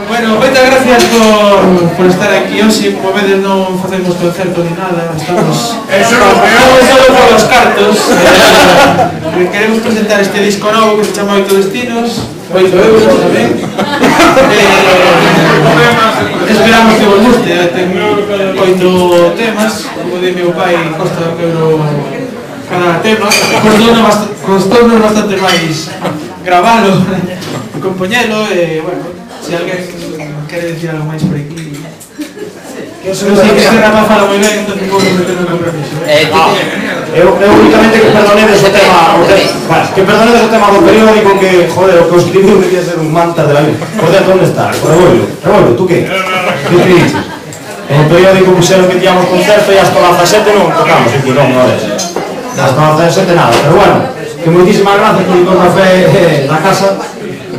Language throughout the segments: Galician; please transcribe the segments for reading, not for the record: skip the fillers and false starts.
Bueno, moitas gracias por estar aquí hoxe. Como vedes non facemos concerto ni nada. Estamos solo por los cartos. Queremos presentar este disco novo que se chama 8 Destinos, 8 euros tamén. Esperamos que vos guste. Ten 8 temas. Como di meu pai, costa un euro cada tema. Costounos bastante máis gravalo, compoñelo e, bueno, se alguén quere decir algo máis por aquí. Eu sei que se Rafa fala moi ben, entón vou meter no compromiso. Eu únicamente que perdonedes o tema do periódico que, joder, o que os escribiu debía ser un manta de la vida. Por dentro, onde está? Rebollo, tú que? Que te dices? En o periódico puxeron que tíamos concerto e hasta las 7 non tocamos, e non, non é. Hasta las 7 nada, pero bueno, que moitísimas gracias por ir con café na casa,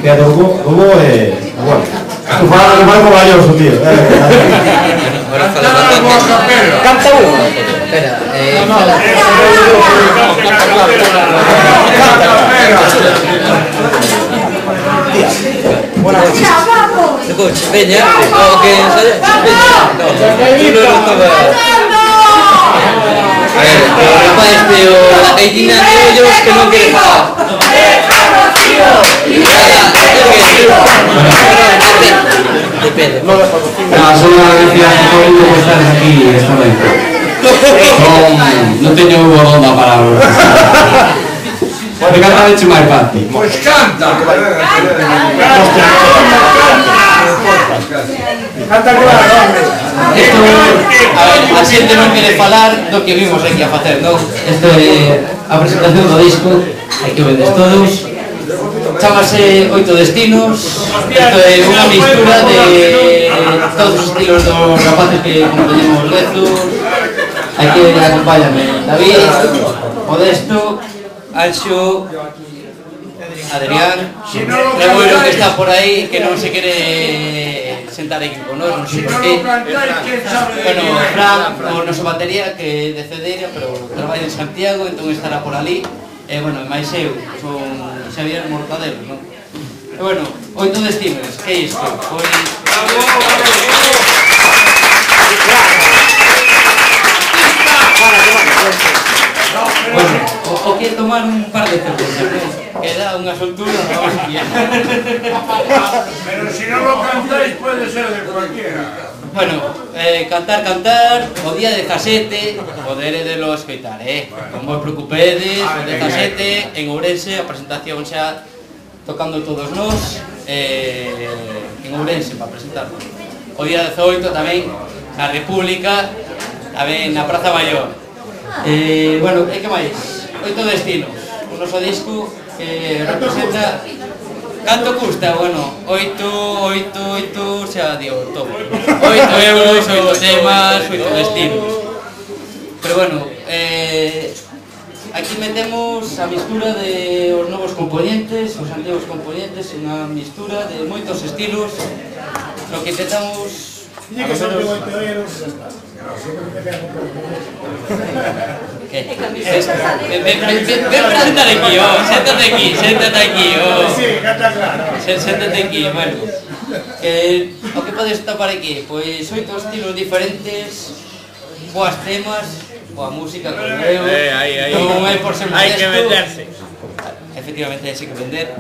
que é do bo e, bueno, tu fala que vai coballoso, tío. Canta unha. Espera, Buenas noches. escucha, veña, o que ensaya, a ver, o rapaz este o da caitina de ollos que non quere falar. Depende. Solo gracias a todo mundo por estar aquí esta vez. Non teño bomba para pode cantar de máis fácil. Pois canta! Canta claro, hombre! Isto, a ver, a xente non quere falar do que vimos aquí a facer, non? Isto é a presentación do disco, hai que vedes todos. Chámase 8 Destinos. Isto é unha mistura de todos os estilos dos rapaces que compoñemos Lezo. Aquí acompáñame David, Modesto, Anxo, Adrián, Reboiro que está por aí, que non se quere sentar aquí con nós, non sei por qué. Bueno, Fran, o noso batería, que é de Cedeira, pero traballa en Santiago, entón estará por ali. E, bueno, máis eu, son Xavier Mortadelo, non? E, bueno, 8 Destinos, que é isto? Pois... Bueno, o que tomar un par de cervezas, ¿no? Que da unha soltura na hostia. Pero si non lo cantáis puede ser de cualquiera. Bueno, cantar, o día 17 poderedelo escoitar, non vos preocupedes, o 17 en Ourense, a presentación xa tocando todos nós, en Ourense para presentarnos. O día 18 tamén na República, tamén na Praza Maior. Bueno, e que máis? 8 Destinos, o noso disco que representa... Canto custa? Bueno, 8, xa dio todo. 8 euros, 8 temas, 8 destinos. Pero bueno, aquí metemos a mistura de os novos componentes, os antigos componentes, unha mistura de moitos estilos. Lo que intentamos... Dile que son de 8 euros e xa está. ¿Qué? Ven presentar aquí, séntate aquí, Sí, canta claro. Séntate aquí, bueno. O que podes tapar aquí? Pois 8 estilos diferentes, boas temas, boa música, como eu. Non é por ser modesto. Hai que venderse. Efectivamente, hai que vender.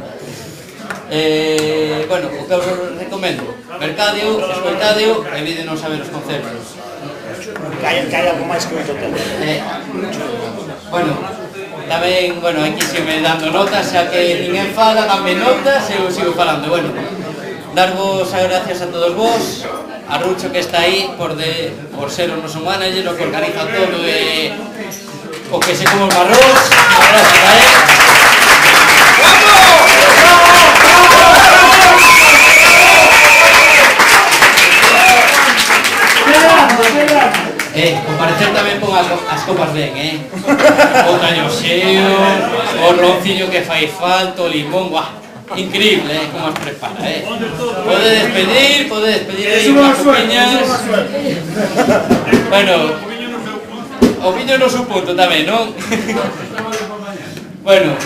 Bueno, o que os recomendo, mercadio, escoitadio, e vídenos a ver os concertos. Que hai algo máis que 8 temas. Bueno, tamén, bueno, aquí sigue dando notas, xa que ninguén fala, dame notas, eu sigo falando. Bueno, darvos as gracias a todos vos, a Rucho que está aí por ser o noso manager, o que organiza todo e o que se come os marrós, gracias a él. Comparecer tamén pon as copas ben, o tallo xeo, o roncillo que fai falta, o limón, guau, increíble, como as prepara, Pode despedir aí unhas copiñas. Bueno, o viño no su punto tamén, non? Bueno,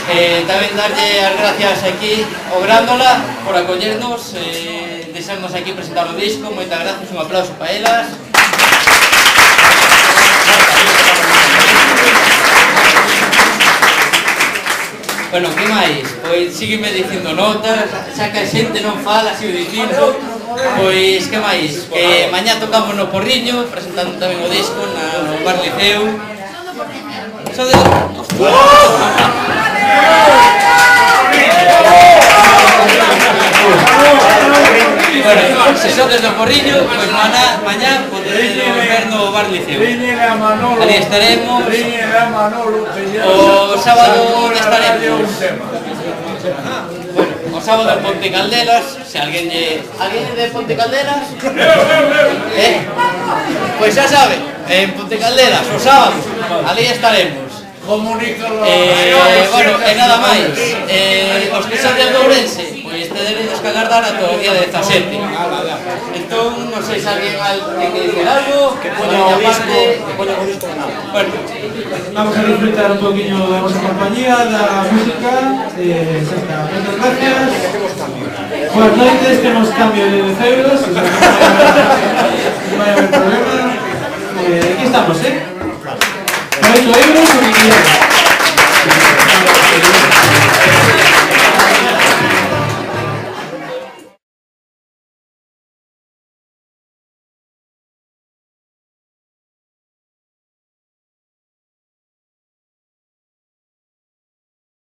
tamén darlle as gracias aquí ao Grándola por acollernos, deixarnos aquí presentar o disco. Moitas gracias, un aplauso para elas. Bueno, que máis? Pois sígueme dicindo notas, xa que a xente non fala, sigo dicindo. Pois, que máis? Que mañá tocamos no Porriño, presentando tamén o disco no Bar Liceo. Sode... Bueno, se sodes do Porriño, pois mañá podedes ver no Bar Liceo. Ali estaremos. O sábado onde estaremos? Bueno, o sábado en Ponte Caldelas. Se alguén de Ponte Caldelas? Pois xa sabe, en Ponte Caldelas, o sábado, ali estaremos. Bueno, e nada máis. Os que son de Ourense, pois tederedes que agardar ata o día 17. Entón, non sei se alguén ten que dicir algo, que poña o disco, Bueno, vamos a disfrutar un poquinho da vosa compañía, da música, xa está. Moitas gracias. Buenas noites, temos cambio de euros.